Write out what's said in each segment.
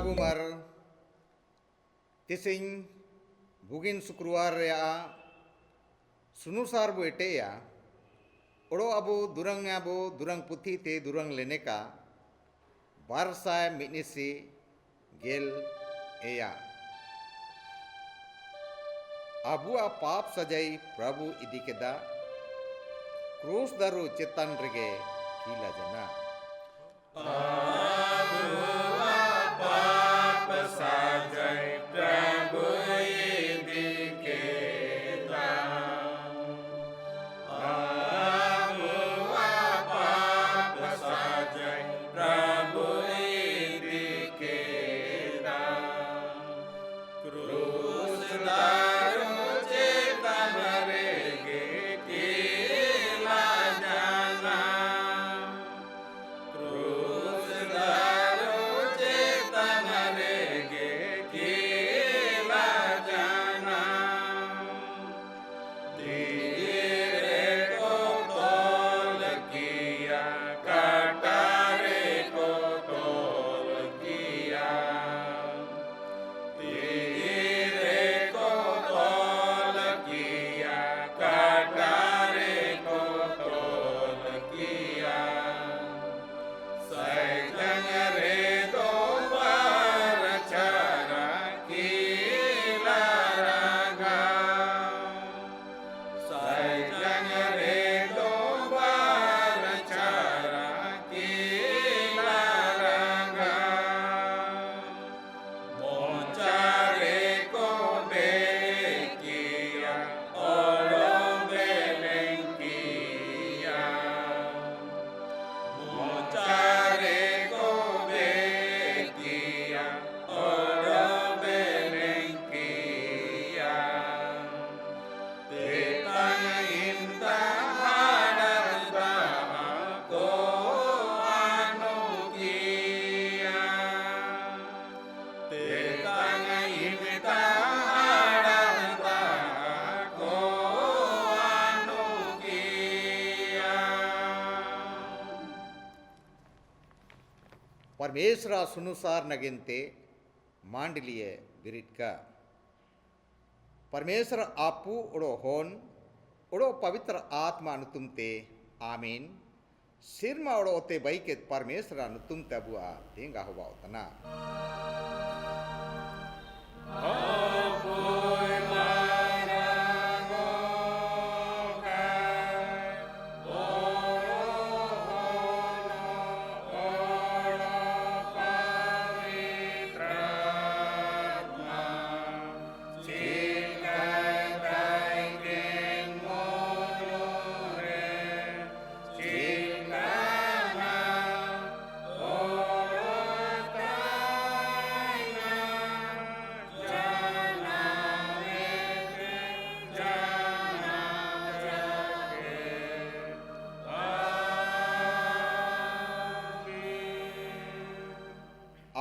Abu Mar Tising Bugin Sukruar ya Sunusar bu ete ya Odo abu durang puthi te durang leneka Barsai mitnisi gel eya Abu a pap sajai Prabhu idikeda Krus daru chetan rege kila jana परमेश्वरा सुनुसार नगिनते मांडलिये बिरिटका परमेश्वर आपू उड़ो होन उड़ो पवित्र आत्मा अनुतुमते आमीन सिरमा उड़ो ओते बाइके परमेश्वर अनुतुमते बुआ देंगा हुआ उतना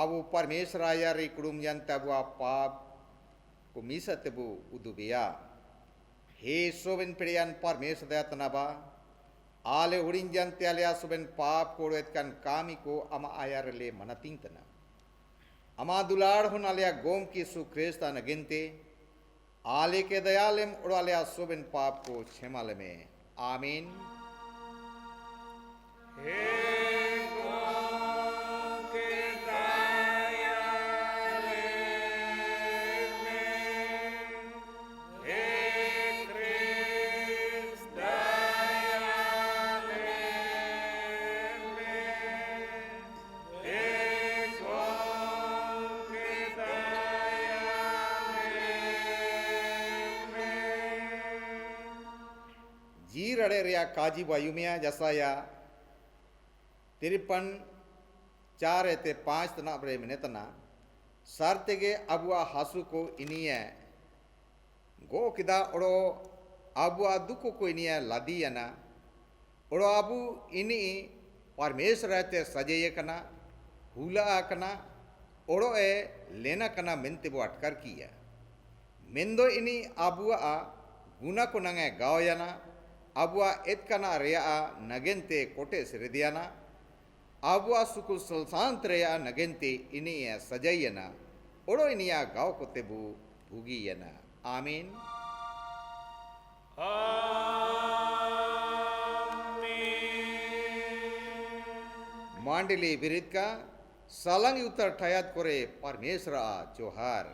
Abu परमेश्वर आया रे कुडुम जनता बुआ पाप को मीसते बु उदुबिया हे सोबन पिड़ियन परमेश्वर दयातनाबा आले उड़िन जनते आलिया सोबन पाप को एतकन कामी को अमा आया रे मनतिंतना अमा दुलाड़ हुन आलिया गोम की सुक्रेस्ता नगिनते आले के दयालेम उड़ालिया सोबन पाप को क्षमाले में आमीन रड़े रिया काजी वायुमिया जैसा या तिरपन 4 एते 5 तना बरे मिने तना सारते के अबुआ हासु को इनिये गो किदा ओड़ो अबुआ दुको को इनिये लादी ना ओड़ो अबु इनी परमेश्वर रहते सजेये कना हुला कना ओड़ो ए लेना कना मिनते बो अटकर किया मिंदो इनी अबुआ गुना को नंगे गावयाना अबुआ एतकना रेया नगेंते कोटे सिरदियाना Abwa sukul selsantraya nagente ini ya sajayana. Oro ini ya gau kotebu bugiyana. Amin. मांडली विरित का सालंग उत्तर ठयात करे परमेश्वर जोहार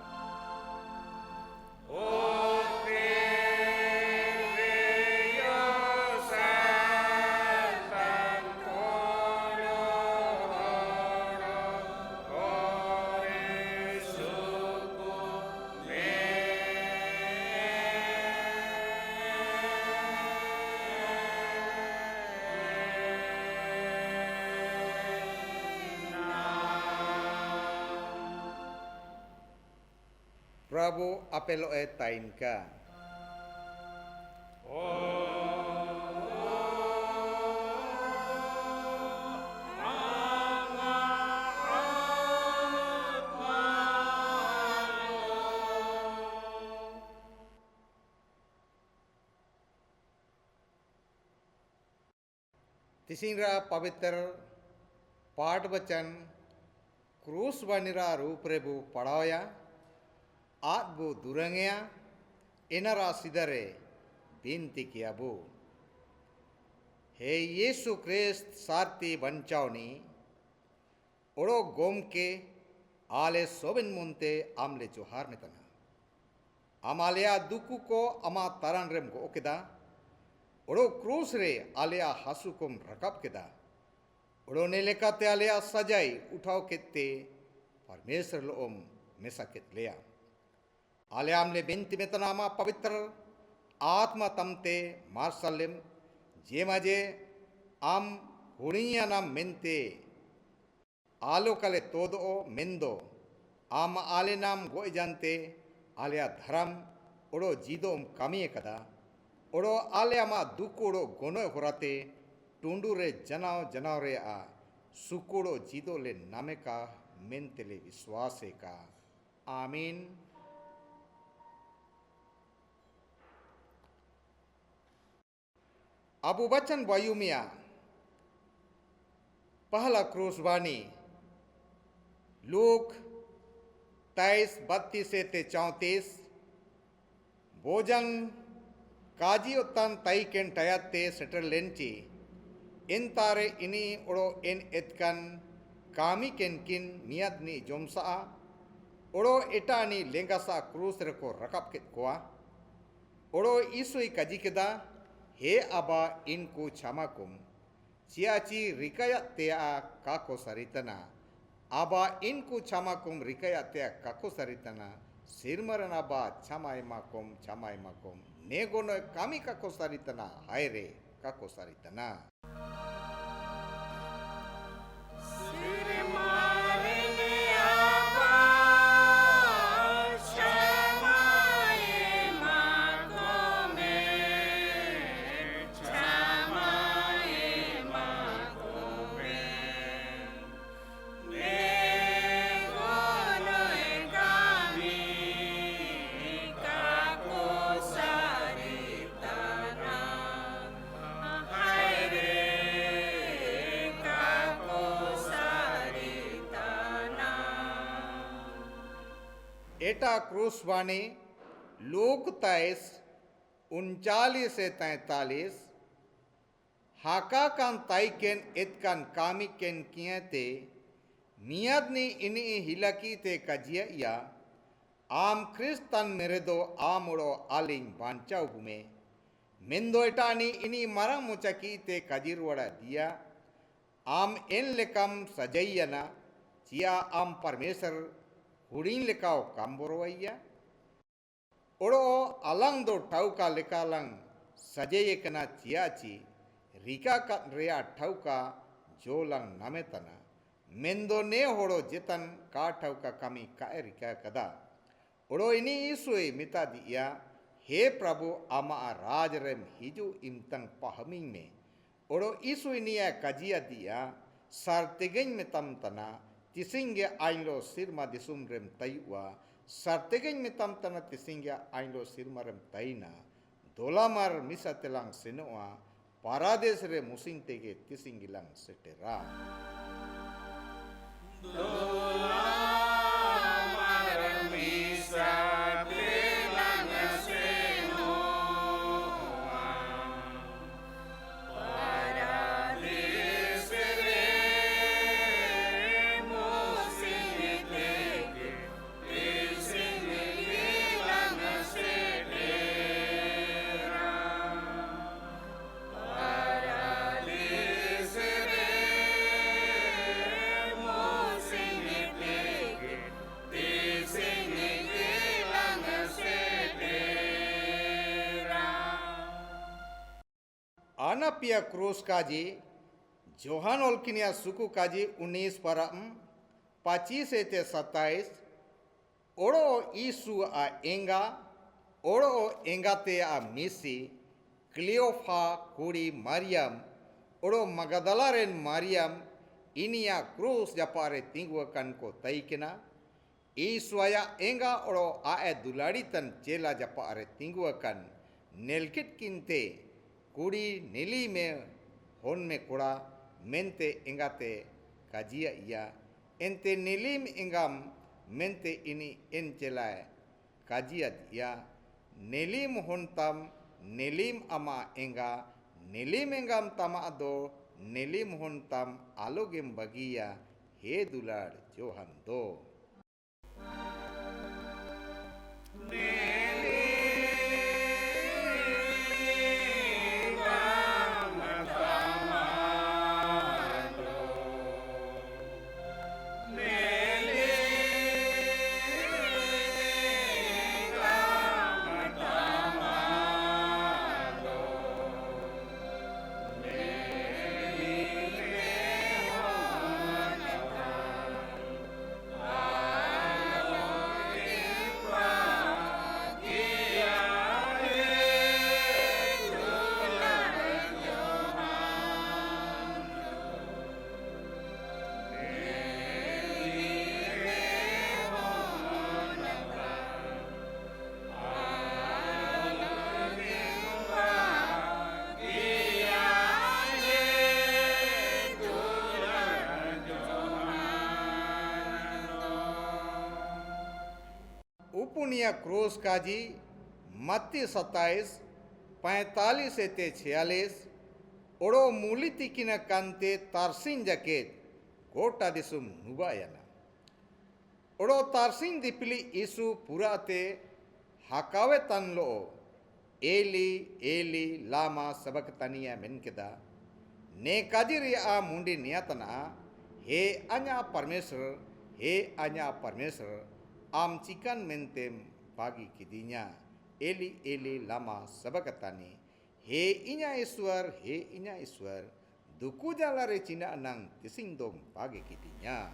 Prabu apelo tain ka. तीसरा पवित्र पाठ वचन क्रूस बनिरा रूप रेबु पढ़ाया आत बो दुरंगया इनरा सिदरे बिनती किया बो हे यीशु क्रिस्त सारती बंचावनी ओड़ो गोम के आले सोबिन मुंते आमले जोहार मितना आमालिया दुकु को अमा तरन रेम गो केदा ओड़ो क्रूस रे आलिया हासुकुम रकब केदा ओड़ो ने लेकाते आलिया सजाई उठाओ केते परमेश्वर लोम मेसा केत लिया आलियाम ले बिनती में तनामा पवित्र आत्मा तमते मार्सलिम जे मजे आम हुड़िया नाम मिनते आलो कले तोदो मिंदो आम आले नाम गोई जानते आलिया धर्म ओड़ो जीदो कमी कदा ओड़ो आलिया मा दुकोड़ो गोनो होराते टुंडू रे जनाव जनाव रे आ सुकोड़ो जीदो ले नामे का मिनते ले विश्वासे का आमीन अबू बचन वायुमिया पहला क्रूसवानी लूक 23:32 से 34 भोजन काजी उत्तन तई केन टयाते सेटर लेंची इन तारे इनी ओड़ो इन एतकन कामी केन किन मियादनी जोमसा ओड़ो एटानी लेंगासा क्रूस रको रकब के कोआ ओड़ो ईसुई काजी केदा हे अबा इनको क्षमाकुम चियाची रिकाया त्या काको सरितना अबा इनको क्षमाकुम रिकाया त्या काको सरितना सिरमरन अबा क्षमाय माकुम नेगोनो कामी काको सरितना हाय रे काको सरितना एटा क्रूसवानी लूक 23:39 से 43 हाका कान ताइकेन इतकान कामी केन कियते मियादनी इनी हिलकी ते कजिया या आम क्रिस्तन मेरेदो आमुड़ो आलिंग बांचाउ बुमे मिंदो एटानी इनी मरा मुचकी ते कजिरवड़ा दिया आम इन लेकम सजैयना चिया आम परमेश्वर हुड़ीन लेकाओ काम्बोरवैया ओड़ो अलंग दो ठाउका लेकालंग सजे कना चियाची रिका का रेया ठाउका जोलंग नमेतना मेंदो ने होड़ो जितन का ठाउका कमी का रिका कदा ओड़ो इनी ईसुए मिता दिया हे प्रभु आमा राज रेम हिजु इमतंग पहमिंग में ओड़ो ईसुए निया कजिया दिया सरतिगें में तम तना तिसिंगे आइलो सिरमा दिसुम रेम तयुआ सरतेगें में तम तना तिसिंगे आइलो सिरमा रेम तईना दोलामर मिसा तेलांग सिनुआ पारादेश रे मुसिंग तेगे तिसिंगिलांग सेटेरा Anapia Cruz kaji, Johan Olkinia suku kaji 19 para 25 te 27, oro isu a enga, oro engate a misi, Cleofa kuri Mariam, oro Magdalaren Mariam, inia Cruz japare tingguakan ko taikena, Isuaya enga oro ae dularitan cela japare tingguakan, nelkit kinte, kuri nili me hon me kura mente engate kajia ia ente nilim engam mente ini encelae kajia ia nilim hontam nilim ama enga nilim engam tama ado nilim hontam alogem bagia he dular Johan do Upunia Cruz kaji Matti 27 45 से 46 odo muliti kina kante tarsin jaket kota disum nubayana odo tarsin dipili isu purate hakawe tanlo eli eli lama sabakatania menkeda ne kajiri a mundi niatana he anya parmesur am cikan mentem pagi kidinya eli eli lama sabakatani he inya iswar duku jalare cina anang tisingdom pagi kidinya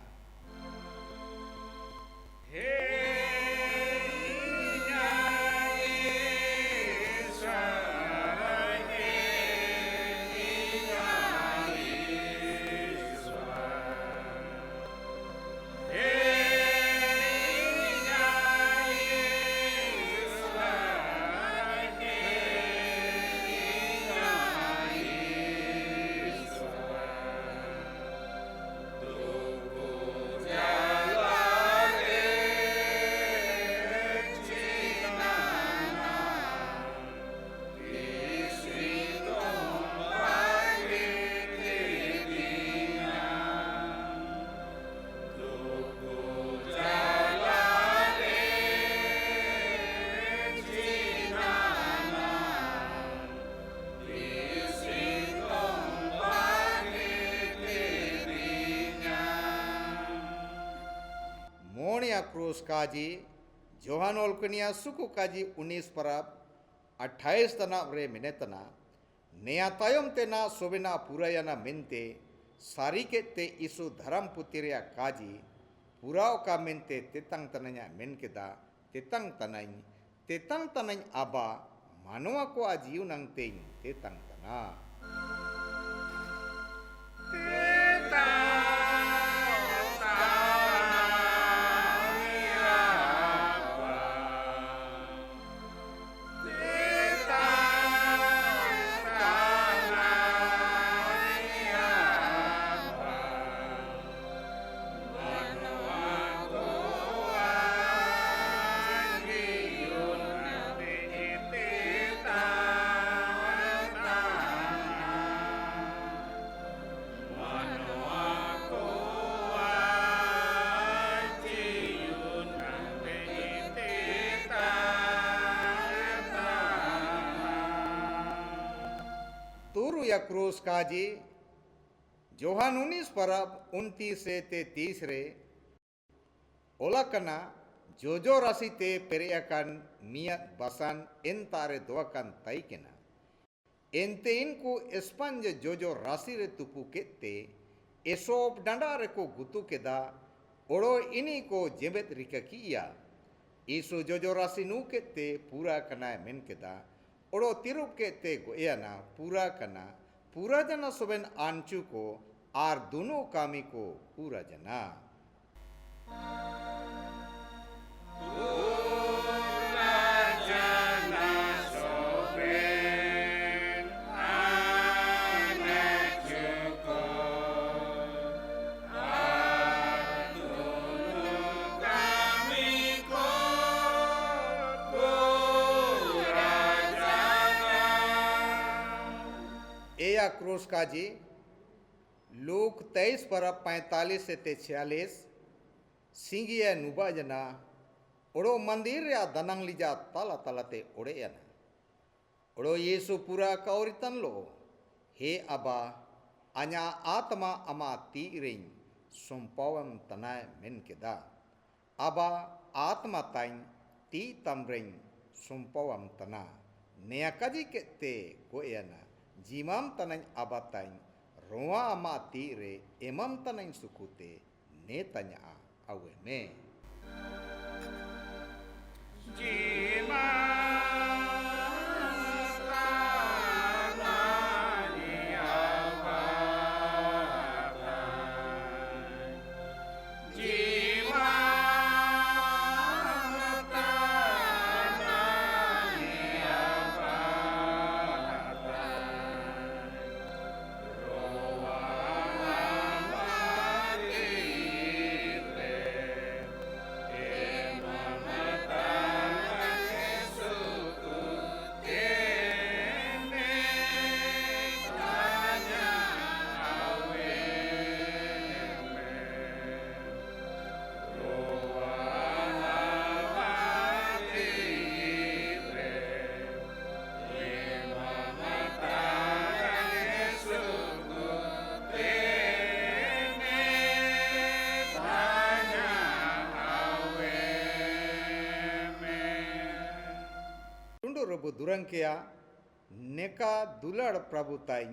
Cruz kaji Johan Olkinia suku kaji 19 parab 28 tana bre menetana nea tayom tena sobena purayana mente sarike te isu dharam putiria kaji purao ka mente tetang tananya menkeda tetang tanany aba manua ko ajiu nang tein tetang tana या क्रूस काजी Johan 19 परब 29 से 33 रे ओलाकना जोजो राशि ते पेरेयाkan मियात basan entare doakan taikena ente inku espanje jojo rasi re tupu kette esop danda re ko gutu keda odo ini ko jebet rikakiya isu jojo rasi nu kette pura kana men keda odo tirup kette goyana pura kana pura jana soben anchu ko ar duno kami ko pura jana एया क्रूस काजी look 23 परब 45 से 46 सिंगिया नुबा जना ओड़ो मंदिर या दनंग Lisa ताला तालाते ओड़े याना ओड़ो यीशु पूरा कौरितन लो हे अबा अन्या आत्मा अमा तीरिंग सुम्पावम तनाय मेन केदा अबा आत्मा ताइन ती तमरिंग सुम्पावम तना नया काजी केते गोयाना जीमाम तनाइन अबा ताइन रोआ अमा तीरे एमम तनाइन सुकुते ने तन्या अवे में प्रभु दुरंकिया नेका दुलड़ प्रभु ताई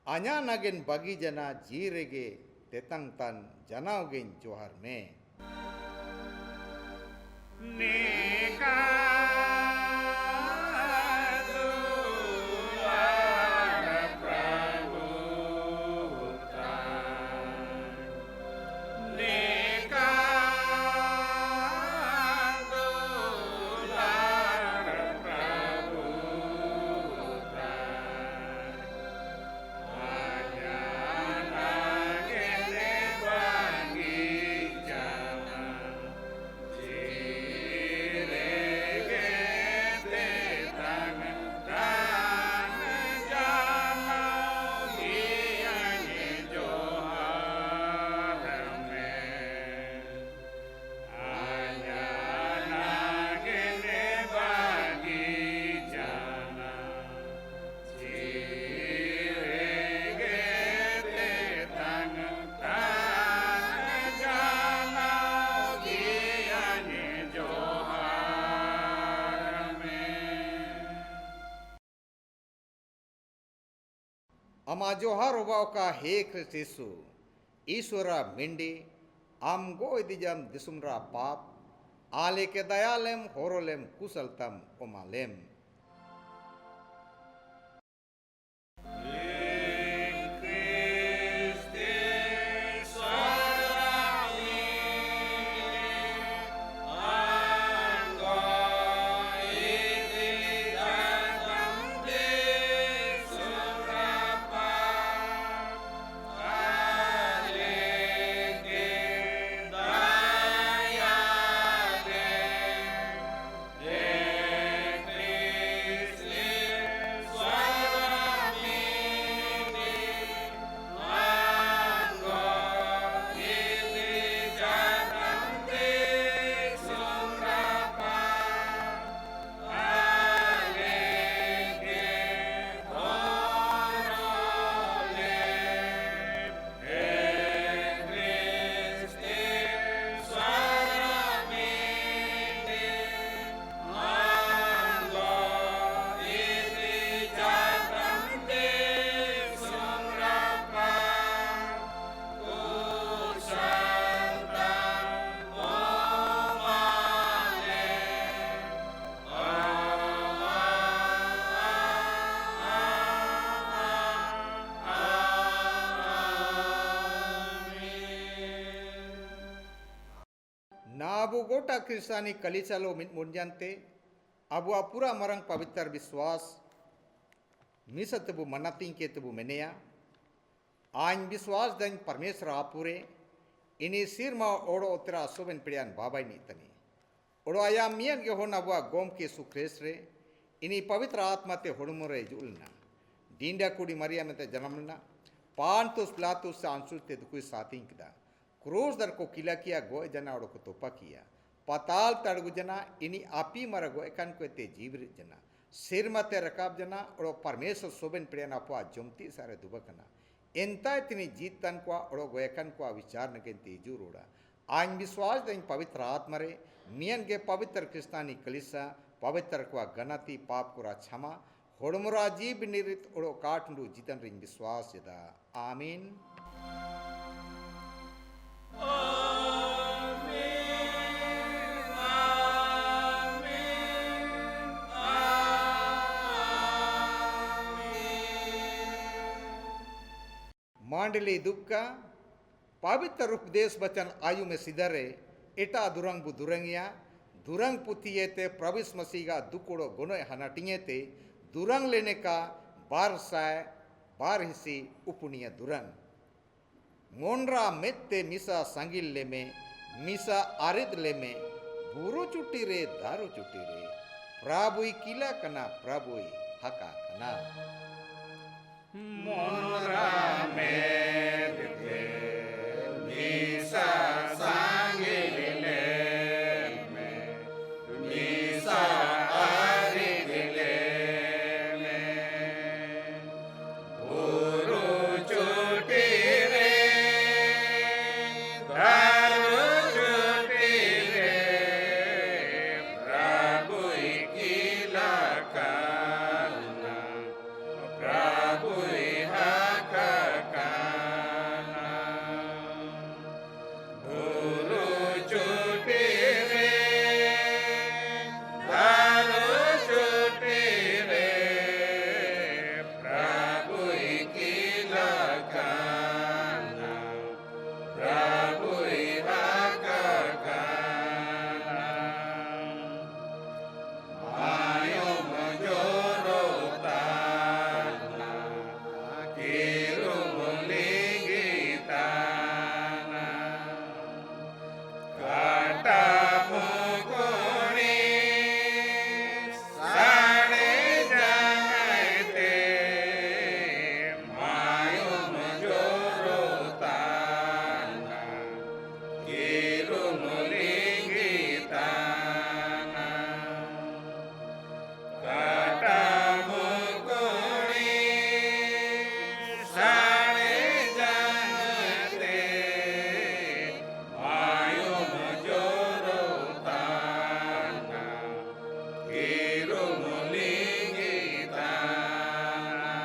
आन्या नागिन बगी जना जीरेगे तेतंग तन जनावगिन जोहर में नेका अमा जोहार उबाव का हे क्रिस्टिसु ईश्वरा मिंडी आम गो दिजम दिसुमरा पाप आले के दयालेम होरोलेम कुशलतम ओमालेम Amen. गोटा क्रिस्तानी कलिचालो मिट मुंजनते अबु पूरा मरंग पवित्र विश्वास मिसा तबु मनाती के तबु मेनेया आइन विश्वास दन परमेश्वर आपुरे इनी सिरमा ओड़ो उतरा सोबन पिड़ियान बाबाई नीतनी ओड़ो आया मियन के होना बुआ गोम के सुक्रेस रे इनी पवित्र आत्मा ते होड़मुरे जुलना डींडा कुड़ी मरिया में ते जन्मना पांतुस प्लातुस से आंसू ते दुकुई साथी किदा क्रूस दर को किला किया गोए जना ओड़ो को तोपा किया पाताल तड़गु जना इनी आपी मर गोए कन को ते जीव जना सिर मते रकाब जना ओड़ो परमेश्वर सोबन पिड़ियान अपवा जुमती सारे दुबकना एंता इतनी जीतन को ओड़ो गोयकन को विचार न के तेजू रोड़ा आइन विश्वास दिन पवित्र आत्मा रे मियन के पवित्र क्रिस्तानी कलिसा पवित्र को गणति पाप को क्षमा होड़मुरा जीव निरित ओड़ो काटंडु जीतन रिंग विश्वास यदा आमीन मांडली दुक्का पवित्र उपदेश वचन आयु में सिदरे एटा दुरंग बु दुरंगिया दुरंग पुतिये ते प्रविश मसीगा दुकुड़ो गुनो हनाटिये ते दुरंग लेने का बार साय बार हिस्सी उपुनिया दुरंग मोनरा मेत्ते मिसा संगिल ले में मिसा आरिद ले में बुरु चुटी रे दारू चुटी रे प्राबुई किला कना प्राबुई हका कना मोनरा मेत्ते मिसा संगिल ले में मिसा आरिद ले में बुरु चुटी रे दारू चुटी रे प्रभुई किला काना प्रभुई हका काना बुरु चुटी रे दारू चुटी रे प्रभुई किला काना प्रभुई हका काना आयो मजोरो ताना किरु मुलिंगी ताना काटा मुकुणी साड़े जाते मायो मजोरो ताना किरु मुलिंगी ताना काटा मुकुणी साड़े जानते मायो मजोरो ताना किरु मुलिंगी ताना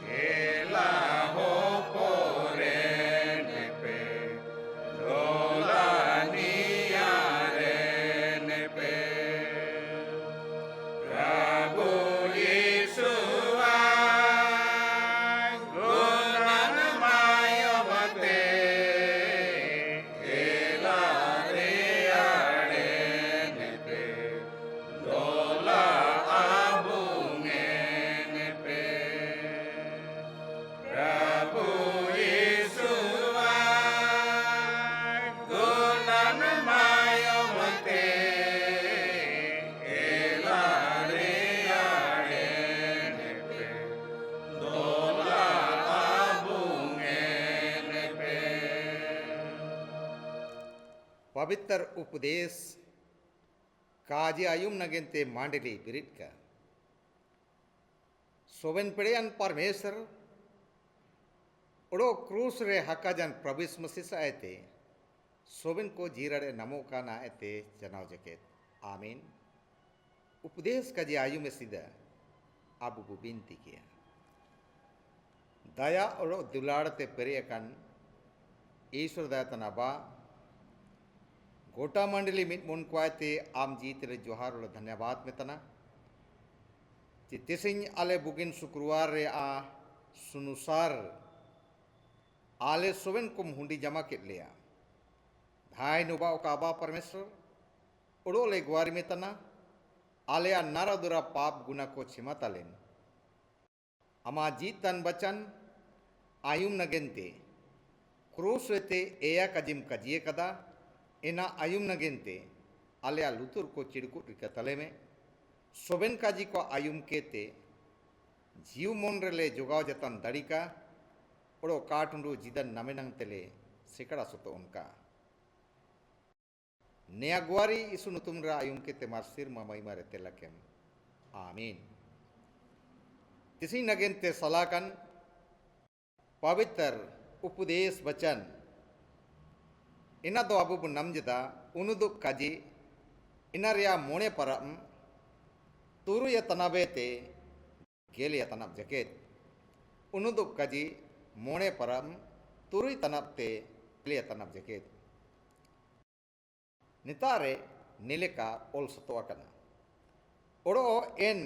केला हो पोरे पे लोला नियारे पे प्रभु यीशुआ गुणन मायवते केला रे आड़े पे लोला आबुंगे पे प्रभु यीशुआ गुणन मायवते केला रे आड़े पे लोला आबुंगे पे पवित्र उपदेश काजी आयुम नगेंते मांडली बिरिट का सोबन पिड़ियान परमेश्वर उड़ो क्रूस रे हका जन प्रविश मसीस आए थे सोबन को जीरड़े नमो का ना आते जनाव जकेत आमीन उपदेश का जी आयु में सीधा अब को बिनती किया दया और दुलाड़ते पेरियकन ईश्वर दया तनाबा गोटा मंडली मिट मुन को आते आम जीत रे जोहार और धन्यवाद में तना चितिसिंग आले बुगिन शुक्रवार रे आ सुनुसार आले सोवेन कुम हुंडी जमा के लिया Hai nuba oka aba परमेश्वर उड़ो ले ग्वारी में तना आलिया नारा दुरा पाप गुना को क्षमा तलेन अमा जीतन बचन आयुम नगेंते क्रूस वेते एया कजिम कजिए कदा एना आयुम नगेंते आलिया लुतुर को चिड़कु रिका तले में सोबेन काजी को आयुम केते जीव मोन रेले जोगाव जतन दड़िका उड़ो काटुंडू जिदन नमेनंग तेले सिकड़ा सुतो उनका नेया गुआरी इसु नुतुम रा आयुम केते मारसिर मामाई मारे तेलकेम आमीन तिसी नगेंते सलाकन पवित्र उपदेश वचन इना दो अबु नमजदा उनुदु काजी इना रिया मोने परम तुरु या तनाबेते गेले या तनाब जकेत उनुदु काजी मोने परम तुरु तनाबते गेले या तनाब जकेत नितारे निलेका ओल सतोअकना ओड़ो एन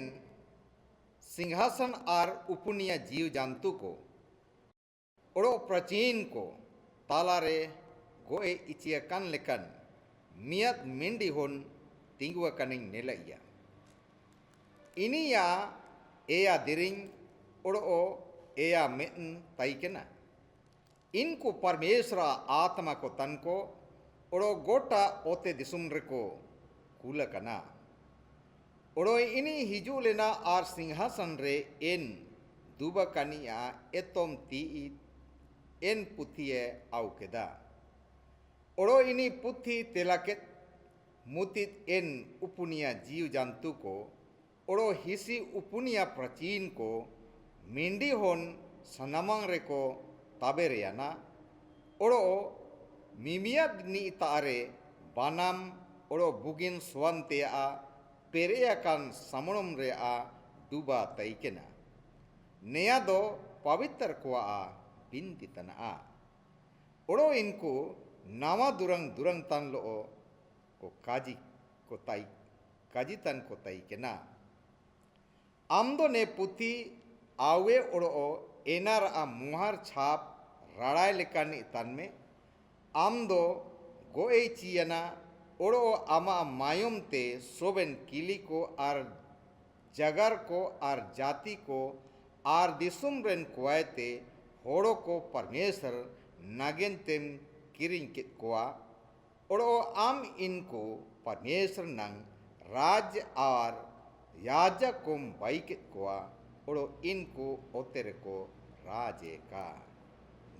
सिंहासन आर उपुनिया जीव जंतु को ओड़ो प्राचीन को तालारे गोए इचिया कन लेकन मियत मिंडी होन तिंगुआ कनिंग नेलइया इनिया एया दिरिंग ओड़ो एया मेन ताइकेना इनको परमेश्वर आत्मा को तन को ओड़ो गोटा ओते दिसुम रेको कूला कना ओड़ो इनी हिजू लेना आर सिंहासन रे एन दुबा कनिया एतोम ती एन पुथिये आउ केदा ओड़ो इनी पुथी तेलाकेत मुतित एन उपुनिया जीव जंतु को ओड़ो हिसी उपुनिया प्राचीन को मिंडी होन सनामंग रेको ताबेरियाना ओड़ो मिमिया नी तारे बानाम ओड़ो बुगिन स्वांते आ पेरेया कान समणम रे आ दुबा तैकेना नेया दो पवित्र को आ बिंती तना आ ओड़ो इनको नावा दुरंग दुरंग तन लो को काजी तन को तैकेना आमदो ने पुथी आवे ओड़ो एनार आ मुहार छाप राड़ाय लेकानी तन में आमदो गोए चियना ओड़ो आमा मायुम ते सोबेन किली को आर जगर को आर जाति को आर दिसुम रेन कुआते होड़ो को परमेश्वर नागेन तेम किरिंग के कुआ ओड़ो आम इनको परमेश्वर नंग राज आर याजक कोम बाई के कुआ ओड़ो इनको ओतेरे को राजे का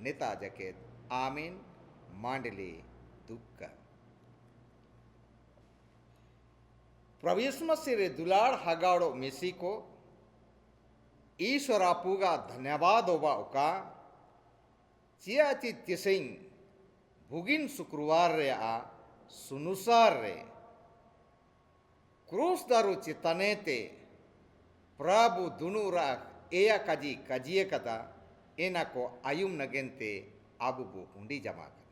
नेता जकेत आमीन मांडली दुक्का प्रभु मसीह रे दुलाड़ हगाड़ो मेसी को ईश्वर आपूगा धन्यवाद होबा उका चियाची तिसिंग भुगिन शुक्रवार रे आ सुनुसार रे क्रूस दारू चितने ते प्रभु दुनुरा एया काजी काजिए कदा एना को आयुम नगेंते आबुबु उंडी जमा कर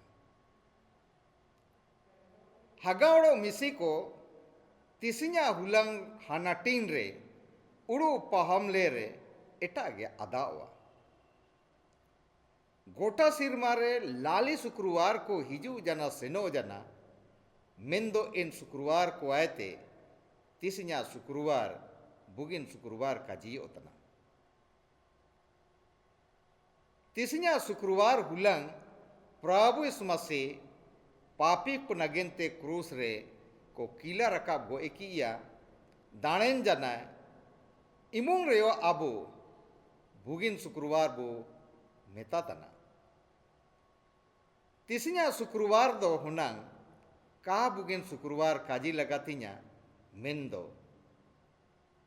हगावड़ो मिसी को तिसिया हुलंग हानाटीन रे उड़ू पहमले रे एटागे अदावा गोटा सिरमा रे लाली शुक्रवार को हिजू जना सेनो जना मेंदो इन शुक्रवार को आयते तिसिया शुक्रवार बुगिन शुक्रवार का जी उतना तिसिया शुक्रवार हुलंग प्रभु यीशु मसीह पापी को नगेंते क्रूस रे को कीला रकाब गो एकिया दाणेन जना इमुंग रेयो आबो बुगिन शुक्रवार बो मेता तना तिसिया शुक्रवार दो हुनांग का बुगिन शुक्रवार काजी लगातिnya मेंदो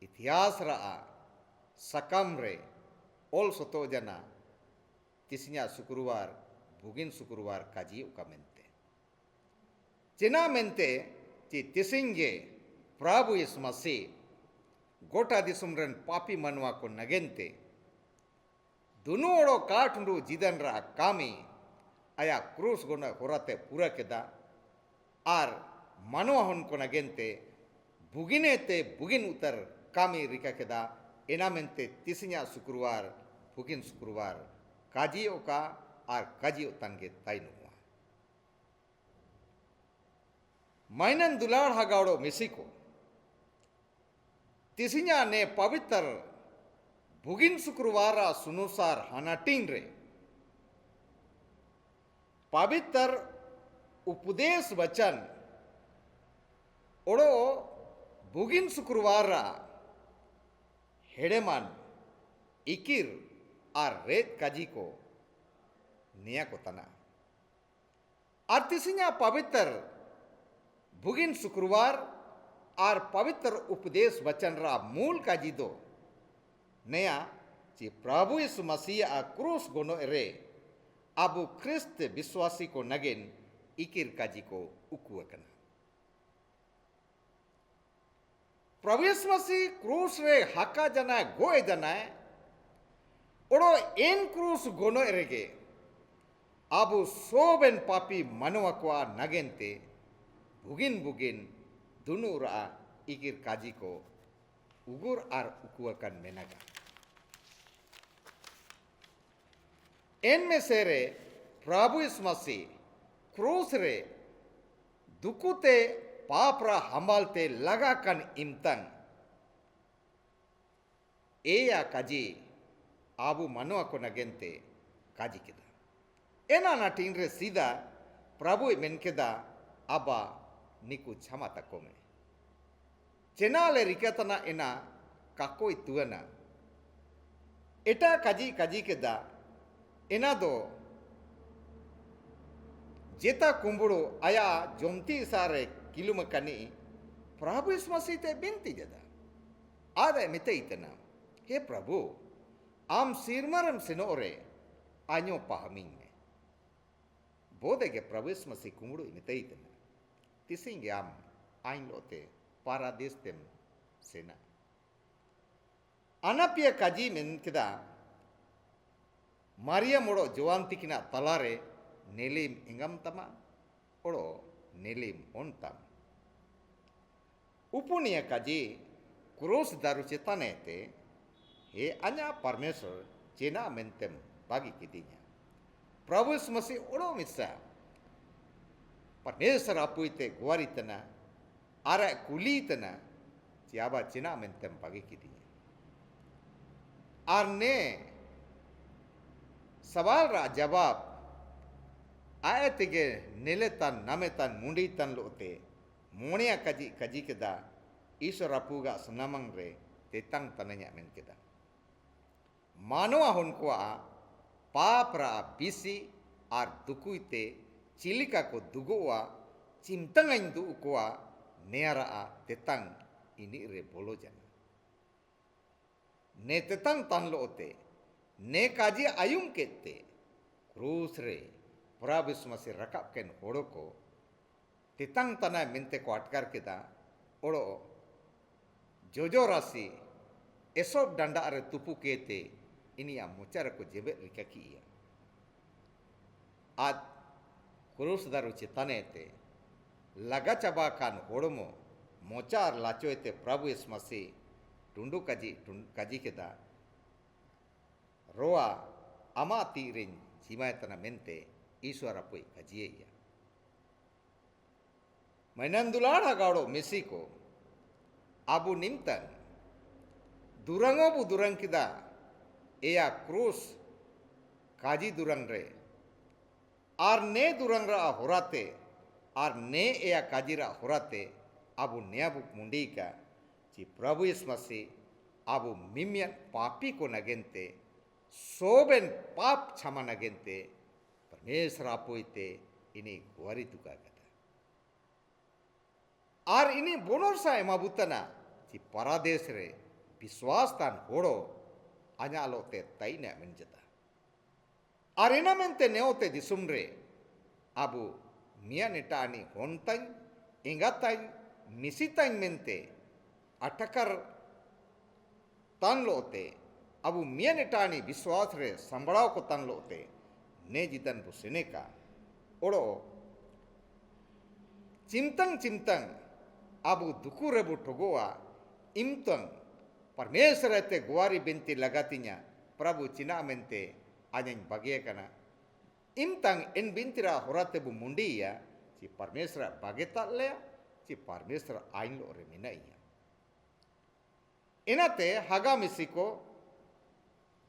इतिहास रा सकम रे ओल सतो जना तिसिया शुक्रवार बुगिन शुक्रवार काजी उका मेंते चेना मेंते ची तिसिंगे प्रभु यीशु मसीह गोटा दिसुम रन पापी मनवा को नगेंते दुनु ओड़ो काटुंडू जिदन रा कामी आया क्रूस गोना होराते पूरा केदा आर मनवा हन को नगेंते बुगिने ते बुगिन उतर कामी रिका केदा एना मेंते तिसिया शुक्रवार बुगिन शुक्रवार काजी ओका आर काजी उतंगे ताइनुआ mainan dular hagaudo Mexico. Tisinya ne pavitar bugin sukruvara sunusar hanatin re. Pavitar upudes वचन ओड़ो बुगिन शुक्रवारा हेडेमान इकिर आर रेत काजी को निया को तना आर्तिसिन्या पवित्र बुगिन शुक्रवार आर पवित्र उपदेश वचन रा मूल काजी दो नया ची प्रभु यीशु मसीह आ क्रूस गोनो रे अबु ख्रिस्त विश्वासी को नगेन इकिर काजी को उकुवकना प्रभु यीशु मसीह क्रूस रे हका जनाय गोए जनाय ओड़ो एन क्रूस गोनो एरेगे अबु सोबेन पापी मनवकवा नगेनते बुगिन बुगिन दुनुरा इकिर काजी को उगुर आर उकुवकन मेनागा एन में से रे प्रभु यीशु मसीह क्रूस रे दुकुते पापरा हमालते लगाकन इमतन एया काजी आबु मनवा को नगेनते काजी केदा एना नाटिन रे सीधा प्रभु मेन केदा अबा निकु क्षमा तको में चेनाले रिकतना एना काकोई तुअना एटा काजी काजी केदा एना दो जेता कुंबड़ो आया जोमती सारे किलुमकनी प्रभु यीशु मसीह ते बिनती जदा आदे मिते इतना हे प्रभु आम सिरमरम सिनोरे आन्यो पाहमिंग में बोधे के प्रभु यीशु मसीह कुंबड़ो मिते इतना तिसिंगे आम आइन लोते पारादेश तेम सेना अनपिय काजी में किदा मारिया मोड़ो जवानतिकिना तलारे नेलिम इंगम तमा ओड़ो नेलिम ओनतम उपुनिया काजी क्रूस दारु चेताने ते हे अन्या परमेश्वर चेना मेंतेम बागी किदिnya प्रभु यीशु मसीह ओड़ो मिसा परमेश्वर अपुइते गुवारितना आरा कुलीतना चियाबा चेना मेंतेम बागी किदिnya आरने सवाल रा जवाब आयते के नेलेतन नमेतन मुंडीतन लोते मोनिया काजी काजी केदा ईश्वर अपुगा सनामंग रे तेतंग तनया मेन केदा मानवा हुनकुआ पापरा बिसी आर दुकुइते चिलिका को दुगुआ चिमतंगन दुकुआ नेरा तेतंग इनी रे बोलो जना ने तेतंग तन लोते ने काजी आयुम केते क्रूस रे प्रभु यीशु मसीह रकाब केन होड़ो को तितंग तना मिनते को अटकर केदा ओड़ो जोजो राशि एसोब डंडा अरे तुपु केते इनिया मुचार को जेबे रिका किया आज क्रूस दारु चिताने ते लगा चबा कान होड़मो मोचार लाचोते प्रभु यीशु मसीह टुंडू काजी केदा रोआ अमा तीरिन जिमायतना मेंते ईश्वर अपुई काजिया मैनंदुलाड़ हगाड़ो मेसिको अबु निमतन दुरंगो बु दुरंग किदा एया क्रूस काजी दुरंग रे आर ने दुरंग रा होराते आर ने एया काजी रा होराते अबु नेयाबु मुंडी का ची प्रभु यीशु मसीह अबु मिमियन पापी को नगेनते सोबेन पाप क्षमा नगेनते परमेश्वर अपुइते इनी गुवारी तुका कथा आर इनी बोनोरसा एमाबुतना ची परादेश रे विश्वास तान होड़ो अኛलोते तैने मिंजता आर इना मेंते नेओते दिसुम रे अबु मिया नेटानी होनताइन इंगाताइन मिसिताइन मेंते अटकर तान लोते अबु मिया नेटानी विश्वास रे संबड़ाव को तान लोते ने जितन बुसेने का ओड़ो चिंतंग चिंतंग अबु दुकु रेबु ठोगोआ इमतंग परमेश्वर ते गुवारी बिनती लगातिnya प्रभु चिना मेंते आजन बगे कना इमतंग इन बिनतिरा होराते बु मुंडी या ची परमेश्वर बगे तले ची परमेश्वर आइन लो रे मिना इया इनाते हगा मिसी को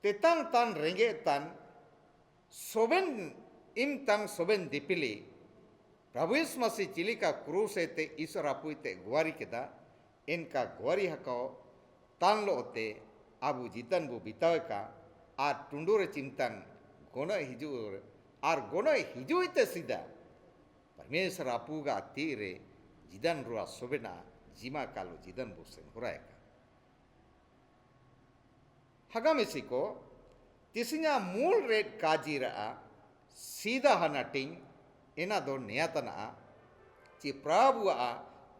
तेतन तन रेंगे तन सोबेन इम तंग सोबेन दिपिली प्रभु यीशु मसीह चिली का क्रूस एते ईश्वर अपुइते गुआरी केदा इनका गुआरी हको तान लो ओते आबु जीतन बु बितावे का आर टुंडुरे चिंतन गोनो हिजुर आर गोनो हिजुइते सीधा परमेश्वर अपुगा तीरे जिदन रुआ सोबेना जिमा कालो जिदन बु सेन हुराएका हगामिसी को तिसिnya मूल रेट काजीरा सीधा हनाटिंग एना दो नियतना ची प्रभु आ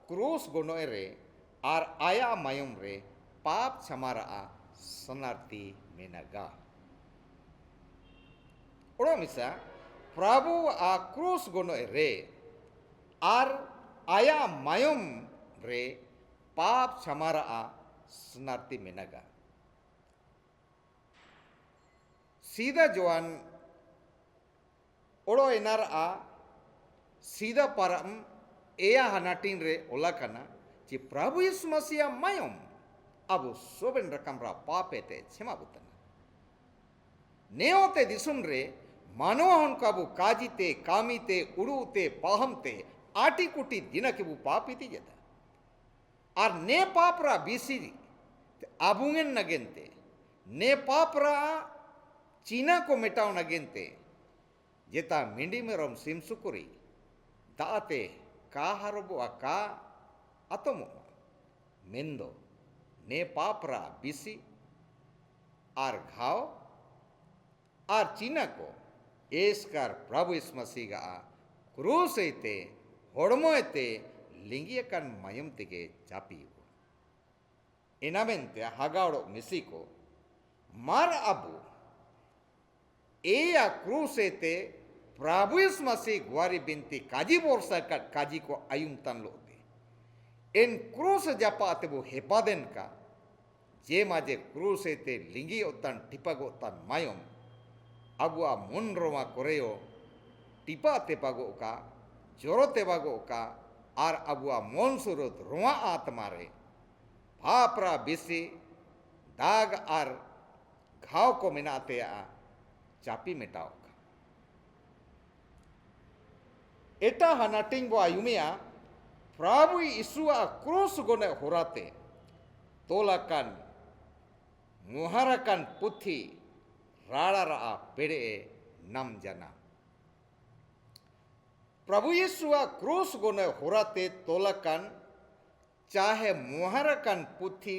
क्रूस गोनो रे आर आया मायुम रे पाप क्षमारा सनार्ती मेनगा ओरो मिसा प्रभु आ क्रूस गोनो रे आर आया मायुम रे पाप क्षमारा सनार्ती मेनगा सीधा जोआन ओड़ो एनार आ सीधा परम एया हनाटिन रे ओला कना ची प्रभु यीशु मसीह मायम अबु सोबेन रकम रा पापेते क्षमा बुतना नेओते दिसुम रे मानोहन काबु काजीते कामीते उड़ूते पाहमते आटी कुटी दिन के बु पापीती जदा आर ने पापरा बीसी आबुंगेन नगेंते ने पापरा चीना को मिटाव नगेंते जेता मिंडी मेरम सिमसुकुरी दाते का हरबो का अतमो मेंदो ने पापरा बिसी आर घाव आर चीना को एसकार प्रभु यीशु मसीह गा क्रूस एते होड़मो एते लिंगियकन मयम तिगे चापी इनामेंते हगावड़ो मिसी को मार अबु एया क्रूस एते प्रभु यीशु मसीह गुआरी बिनती काजी बोरसा कट काजी को आयुम तन लोते इन क्रूस जपा अते वो हेपादेन का जे माजे क्रूस एते लिंगी ओतन टिपगो तन मायोम अबुआ मुनरोमा कोरेयो टिपा तेपागो का जोरो तेबागो का आर अबुआ मोनसुरुत रुआ आत्मारे भापरा बिसी दाग आर घाव को मिनाते आ चापी मेटाओ का एटा हनाटिंग वो आयुमिया प्रभु यीशु आ क्रूस गोने होराते तोलाकन मुहरकन पुथी राड़ा रा पेड़े नम जना प्रभु यीशु आ क्रूस गोने होराते तोलाकन चाहे मुहरकन पुथी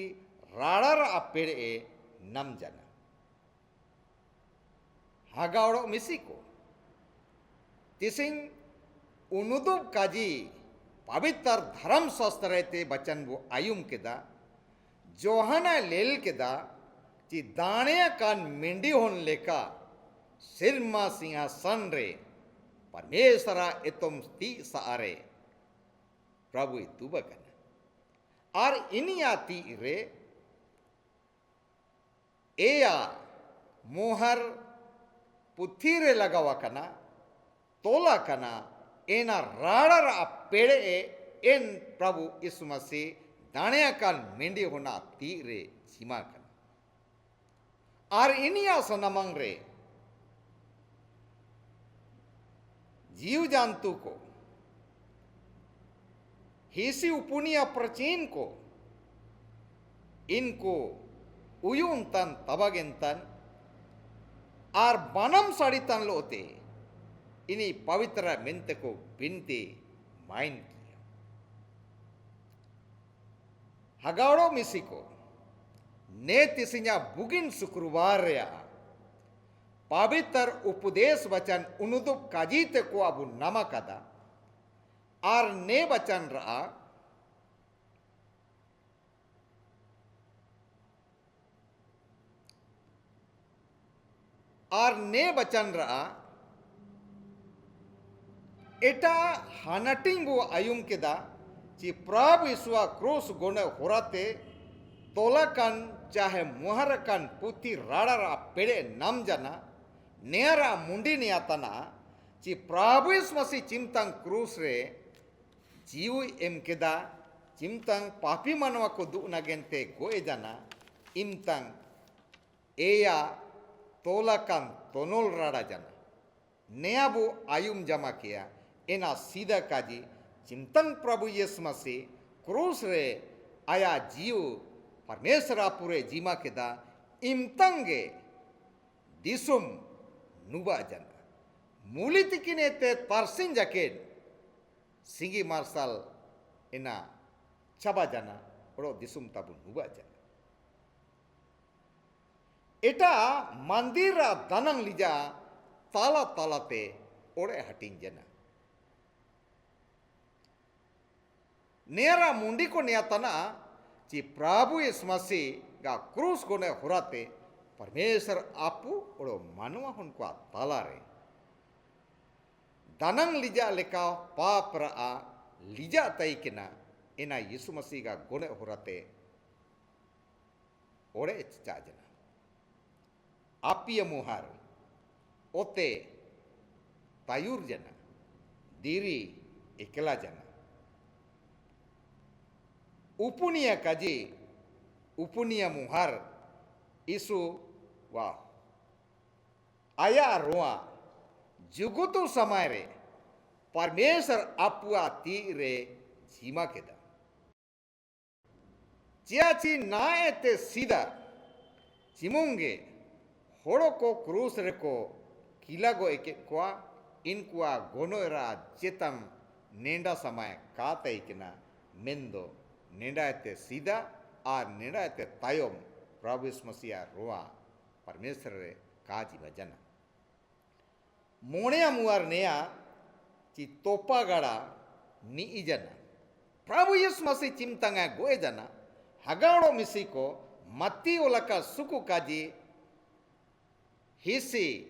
राड़ा रा पेड़े नम जना हगावड़ो मिसी को तिसिंग उनुदुब काजी पवित्र धर्म शास्त्र ते बचन वो आयुम केदा जोहना लेल केदा ची दाणे कान मिंडी होन लेका सिरमा सिंहासन रे परमेश्वरा एतम ती सारे प्रभु तुबकन आर इनिया ती रे एया मोहर पुथी रे लगावा कना तोला कना एना राड़ा पेड़े एन प्रभु यीशु मसीह दाणे कान मेंडी होना तीरे सीमा कना आर इनिया सनमंग रे जीव जंतु को हिसी उपुनिया प्रचीन को इनको उयुन तन तबगेन तन आर बनम साड़ी तन लोते इन्हीं पवित्र मिंत को बिनती माइन किया हगाड़ो मिसी को ने तिसिया बुगिन शुक्रवार रे पवित्र उपदेश वचन उनुदुप काजीते को अबु नमकदा आर ने वचन रा आर ने वचन रा एटा हानटिंग वो आयुम केदा ची प्रभु यीशु क्रूस गोने होराते तोलाकन चाहे मुहरकन पुथी राड़ा पेड़े नम जना नेरा मुंडी नियातना ची प्रभु यीशु मसीह चिमतंग क्रूस रे jiu em keda cimtang papi manwa ko du nagente goe jana imtang eya tolakan tonol rada jana neabu ayum jama kiya ena sida kaji cimtang Prabhu Yesus Masih krus re aya jiu Parmesra pure jima keda imtange disum nuba jana mulitikine te parsin jaken singi marsal ena chaba jana odo disum tabu nuba jana eta mandira danang lija tala talate ore hatin jana nera mundi ko neatana ci Prabhu Yesus Masih ga krus gone horate Parmesar apu odo manua hon kwa talare danang lija leka papra a lija taikena ena Yesus Masih ga gone horate ore chajana apia muhar ote tayur jana diri ekela jana upunia kaji upunia muhar isu wah aya roa jugutu samare Parmesar apua tire jima keda ciaci naete sida cimunge horoko krus reko kilago eket kwa inkua gonoera cetam nenda samay kata ikena mendo nenda ete sida ar nenda ete tayom Prabhu Yesus Masih roa Parmesar re kaji bajana monea muar nea ci topa gada ni ijana Prabhu Yesus Masih cimtanga goe jana hagaro misiko mati olaka suku kaji hisi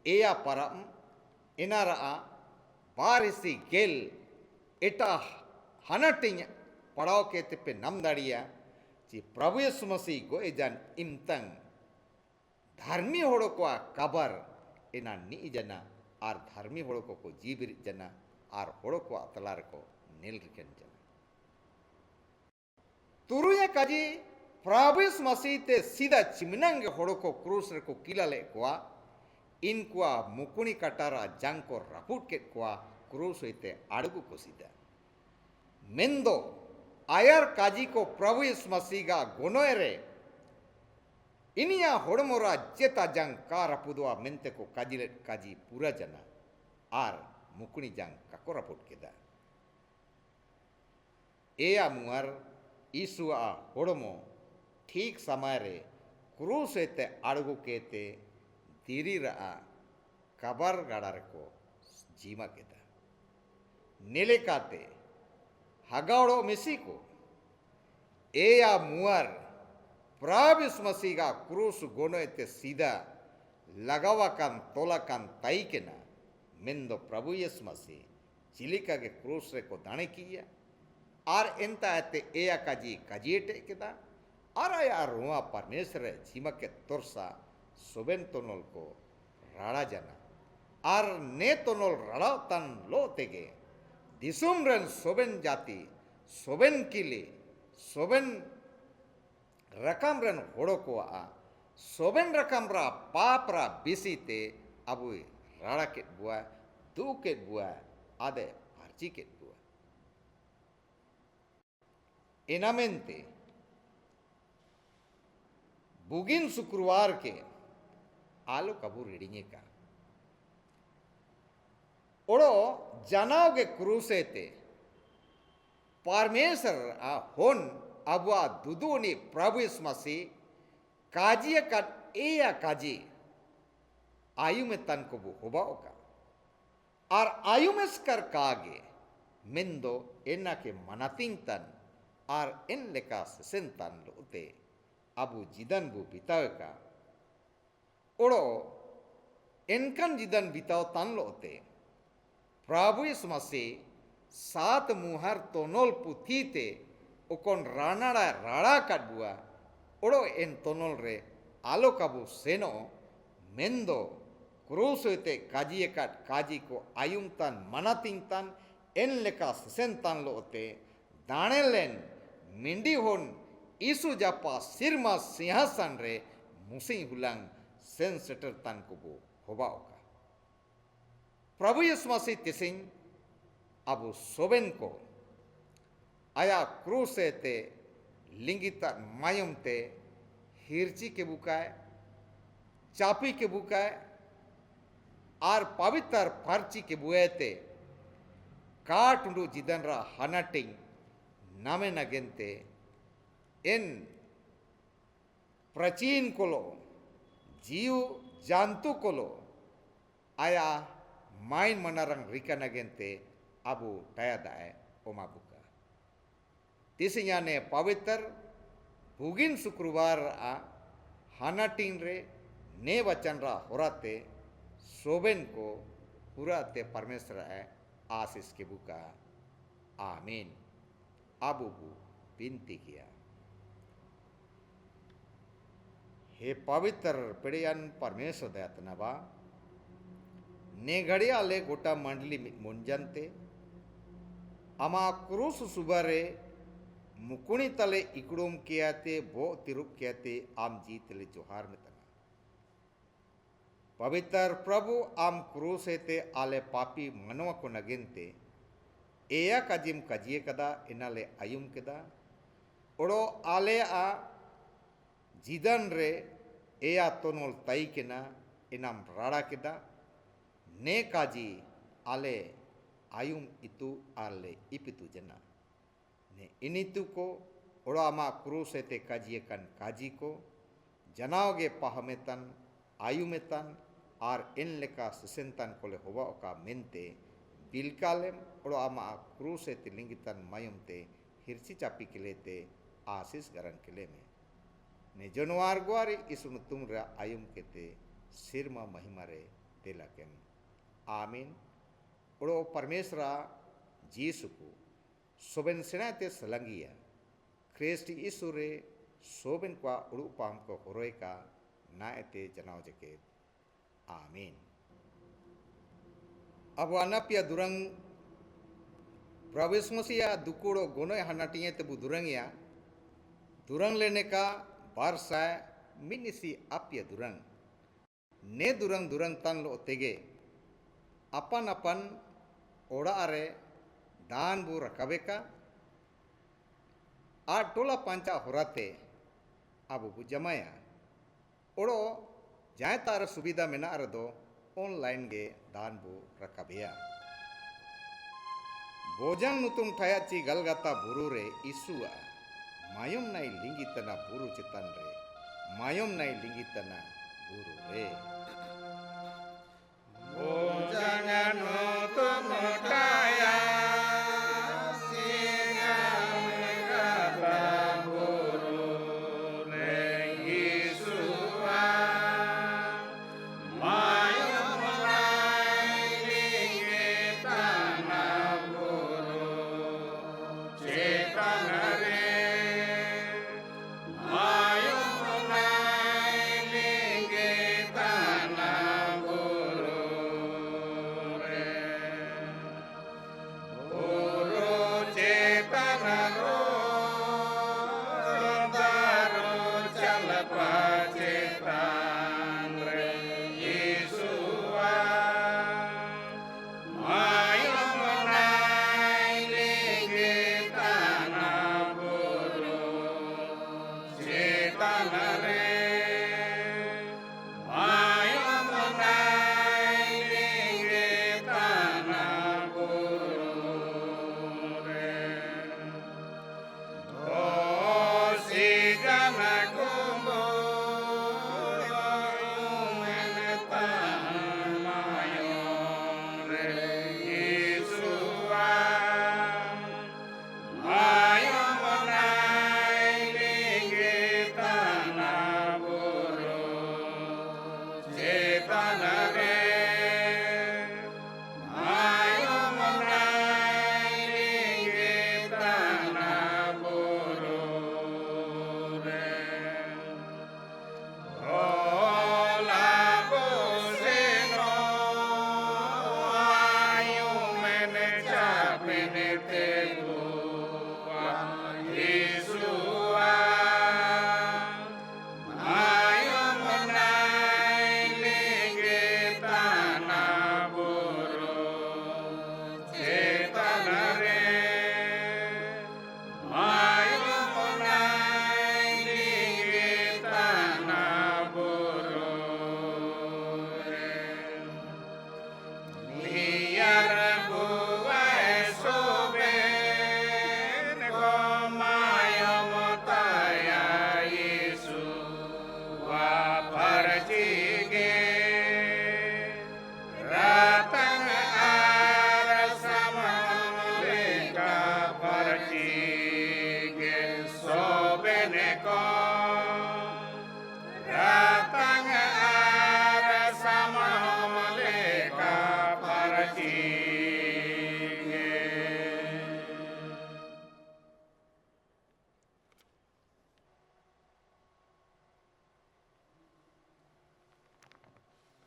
eya param inara barisi gel eta hanating padaw ke tepe namdaria ci Prabhu Yesus Masih goe jan imtang dharmi hodoko kabar ena ni jana ar dharmi hodoko ko jibir jana ar hodoko atalar ko nilriken jana turuya kaji Prabhu Yesus Masih te sida ciminang hodoko krus reko kilale kwa inkua mukuni katara jangko raput ket kwa krus ite adugu ko sida mendo ayar kaji ko Prabhu Yesus Masih ga gonoere inia hodmora jeta jang karapudwa mente ko kajilet kaji pura jana ar mukuni jang kakoraput keda eya muar isu a hodmo ठीक समय रे क्रूस एते अड़गु केते तिरी रहा cover गड़ार को जीमा केता नीले काते हगाड़ो मिसी को एया मुअर Prabhu Yesus Masih ga क्रूस गोनो एते सीधा लगावा कान तोला कान ताई के ना मेंदो Prabhu Yesus Masih चिलिका के क्रूस रे को दाने किया आर एंता एते एया काजी काजीटे केता araya roa Parmesar jima ke torsa soben tonol ko rara jana ar ne tonol rara tan lo tege disumren soben jati soben kili soben rakamren hodoko a soben rakamra papra bisite abu rara ket bua du ket bua ade parci ket bua enamente बुगिन शुक्रवार के आलो कबू रेडिंगे का ओड़ो जनाव के क्रूसे ते Parmesar a hon abua duduni Prabhu Yesus Masih kaji kat eya kaji ayumetan ko bu hobao ka ar ayumeskar kage mendo enna ke manatintan ar en leka sesentan lote abu jidan bu bitaw ka odo enkan jidan bitaw tan lote Prabhu Yesus Masih सात मुहर तोनोल पुथीते उकोन रानाड़ा राड़ा काटबुआ ओड़ो N तोनोल रे आलो काबू सेनो मेंदो क्रूस होते काजी काट काजी को आयुम तान मनातिंग तान en leka sesentan lo ote danelen mindi hon isu japa sirma sinhasan re musing hulang sen setter tan kubu hoba oka प्रभु यीशु मसीह तिसिंग अबु सोबेन को आया क्रूस ते लिंगिता मायम ते हिरची के बुकाय चापी के बुकाय आर पवित्र फर्ची के बुए ते काटुंडु जिदनरा हनाटिंग नामे नगेंते इन प्राचीन कोलो जीव जानतु कोलो आया main manarang rika nagente abu taya dae oma buka tisinya ne paviter bugin sukruvar a hanatin re ne वचन रा होराते सोबेन को पुराते परमेश्वर है आशीष के बुका आमीन अबू विनती किया हे पवित्र पेड़ियन परमेश्वर दयातनबा ने घड़िया ले गोटा मंडली मुंजनते अमा क्रूस सुबरे मुकुणी तले इकड़ोम कियाते बो तिरुप कियाते आम जीत ले जोहार में तना पवित्र प्रभु आम क्रूस ते आले पापी मनवा को नगिनते एया काजिम काजिए कदा इनाले आयुम कदा ओड़ो आले आ जीदन रे एया तोनोल तई केना इनाम राड़ा केदा ने काजी आले आयुम इतु आले इपितु जना ने इनितु को ओड़ामा क्रूस ते काजी कन काजी को जनाओगे पाहमेतन आयुमेतन आर इन लेका सुसेंतन कोले होवा ओका मेंते बिलकालेम ओड़ामा क्रूस ते लिंगितन मायुम ते हिरसी चापी किलेते आशीष गरन किले में ने जनवार गुआरी इसुन तुमरा आयुम केते सिरमा महिमारे तेलाकेम आमीन ओड़ो परमेश्वरा जीसु को सोबेन सेनाते सलंगिया क्रिस्ट ईसुरे सोबेन को उड़ू पाम को होरोय का नाएते जनाव जके आमीन अब अनपिया दुरंग प्रवेश मसीहा दुकुड़ो गोनो हनाटिये तबु दुरंगिया दुरंग लेने का बारसा मिनिसी अपिया दुरंग ने दुरंग दुरंग तन लो तेगे अपन अपन ओड़ा रे दान बु रकाबेका आ टोला पांचा होराते अब बु जमाया ओड़ो जाए तार सुविधा मेना रदो ऑनलाइन गे दान बु रकाबिया भोजन नुतुम ठायाची गलगाता बुरु रे इसुआ मायुम नाई लिंगितना बुरु चितन रे मायुम नाई लिंगितना बुरु रे भोजन तुम ठाया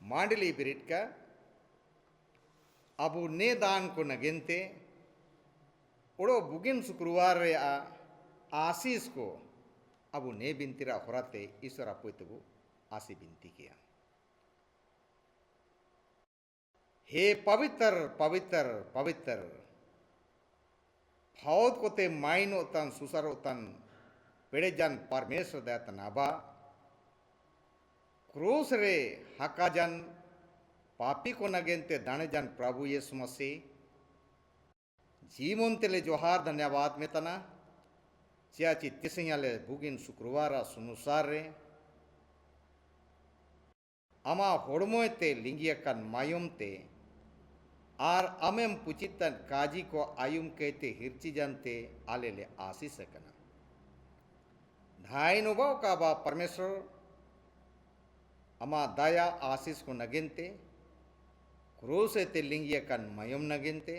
मांडली बिरिट का अबू ने दान को नगिनते उड़ो बुगिन शुक्रवार रे आशीष को अबू ने बिनतीरा होराते ईश्वर अपुतबू आशी बिनती किया। हे पवित्र पवित्र पवित्र फाउद कोते माइन ओतन सुसर ओतन पेड़े जन परमेश्वर दयात नाबा क्रूस रे हका जन पापी को नगेंते दाने जन प्रभु यीशु मसीह जीवन तेले जोहार धन्यवाद में तना चियाची तिसियाले बुगिन शुक्रवार सुनुसार रे अमा होड़मोय ते लिंगियकन मायुम ते आर अमेम पुचितन काजी को आयुम कहते हिरची जानते आले ले आशीष कना धाई नुभाव का बा परमेश्वर अमा दया आशीष को नगिनते क्रूस ते लिंगियकन मायुम नगिनते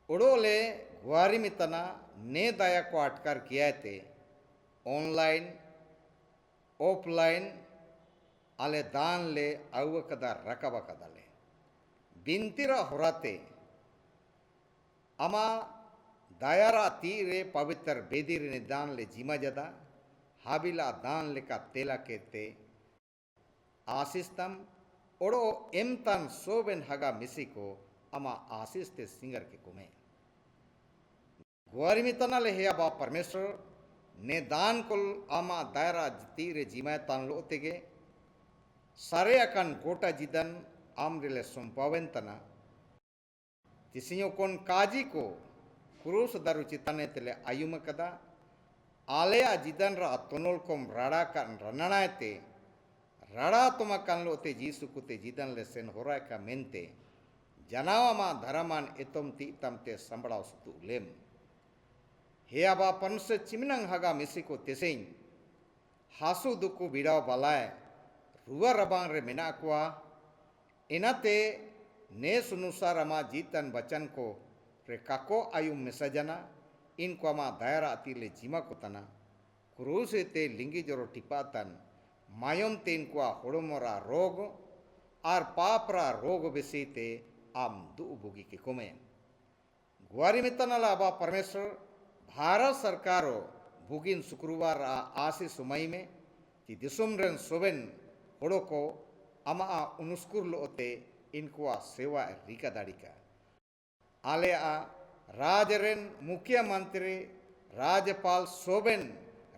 उड़ोले गुआरी मितना ने दया को अटकर किया थे ऑनलाइन ऑफलाइन आले दान ले अव कदा रकबा कदा ले बिनतीरा होराते अमा दयारा तीरे पवित्र बेदीर ने दान ले जीमा जदा हाबिला दान ले का तेला केते आशीस्तम ओड़ो एमतन सोबेन हगा मिसी को अमा आशीष ते सिंगर के कुमे गुआरी मितना ले हेया बा परमेश्वर ने दान कुल आमा दायरा तीरे जीमा तान लो तेगे सारे अकन गोटा जिदन आमरिले सुम्पावेन तना तिसियों कोन काजी को क्रूस दरु चितने तेले आयुम कदा आलेया जिदन रा तोनोल कोम राड़ा कन रननायते राड़ा तुमा कन लोते जीसु कुते जिदन ले सेन होराय का मेनते जनावा मा धरमान एतम ती तमते संबड़ाव सुतु लेम हेया बा पनस चिमनंग हगा मिसी को तेसें हासु दुकु बिड़ाव बलाय रुआ रबांग रे मेना कुआ इनाते ने सुनुसार अमा जीतन बचन को रे काको आयुम मिसजना इनको अमा दायरा अतीले जीमा को तना क्रूस ते लिंगी जरो टिपातन मायोम ते इनको होड़मोरा रोग आर पापरा रोग बेसीते आम दु बुगी के कुमे गुआरी मितनला अबा परमेश्वर भारत सरकारो बुगिन शुक्रवार आशी सुमई में कि दिसुमरन सोबेन होड़ो को अमा उनुस्कुर लोते इनको सेवा रिका दाड़िका आले राजरेन मुख्यमंत्री राज्यपाल सोबेन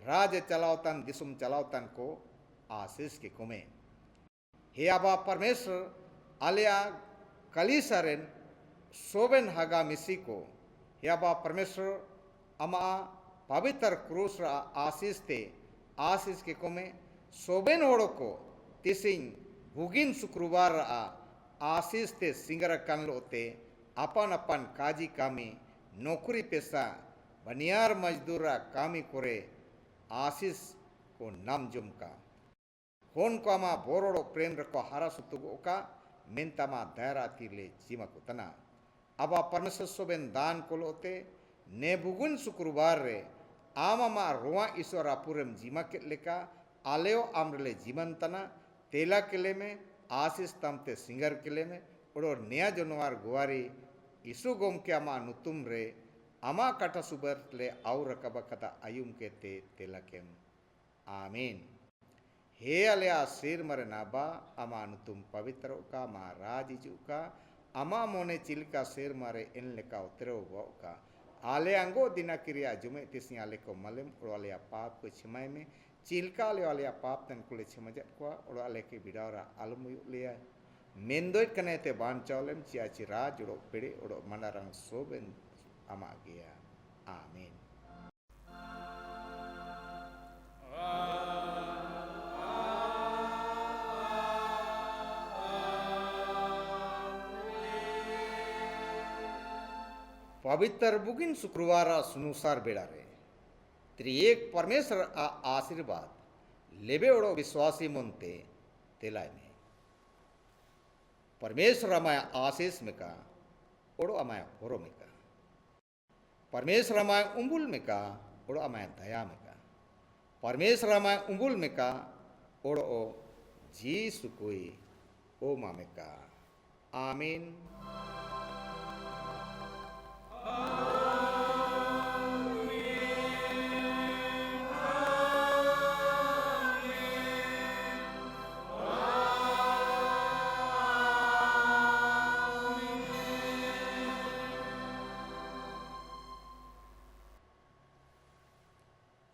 राज चलावतन दिसुम चलावतन को आशीष के कुमे हे अबा परमेश्वर आलिया कलीसरेन सोबेन हगा मिसी को हे अबा परमेश्वर अमा पवित्र क्रूस आशीष ते आशीष के कुमे सोबेन होड़ो को तिसिंग बुगिन शुक्रवार आशीष ते सिंगर कन लोते अपन अपन काजी कामी नौकरी पेशा बनियार मजदूरा कामी कोरे आशीष को नाम जुमका होन को अमा बोरोड़ो प्रेम रखो हारा सुतुगो का मेंतमा दायरा तीले जीमा को तना अबा परमेश्वर सोबेन दान को लोते ने बुगुन शुक्रवार रे आमा रुआ ईश्वर अपुरम जीमा के लेका आलेओ आमरले जीवन तना तेला किले में आशीष तमते सिंगर किले में उड़ो नया जनवार गुआरी ईसु गोम के अमा नुतुम रे अमा कटा सुबर ले आउ रकबा कता आयुम के तेला केम आमीन हे अलिया सिर मरे नाबा अमा नुतुम पवित्र का मा राजिजु का अमा मोने चिलका सिर मारे इन लेका उतरो का आले अंगो दिना क्रिया जुमे तिसिया ले को मलम उड़ालिया पाप को छिमाय में चिलका ले वाले पाप तन कुले छिमजत को उड़ाले के बिडारा आलमुयु लिया मेंदोय कने ते बान चावलम चियाची राज उड़ो पेड़े उड़ो मंडारंग सोबेन अमा गया आमीन पवित्र बुगिन शुक्रवार सुनुसार बेड़ा रे त्रिएक परमेश्वर आशीर्वाद लेबे ओड़ो विश्वासी मुनते तेलाय में परमेश्वर अमाय आशीष में का ओड़ो अमाय होरो में का परमेश्वर अमाय उम्बुल में का ओड़ो अमाय दया में का परमेश्वर अमाय उम्बुल में का ओड़ो जीसु कोई ओ मामेका आमीन.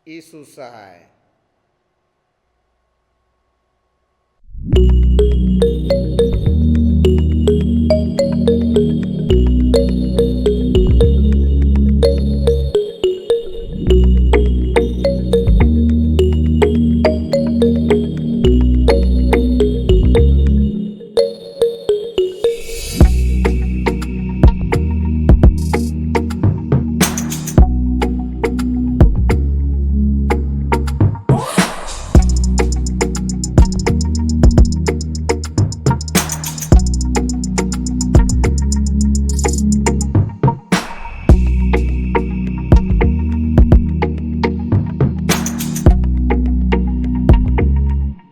यीशु सहाय.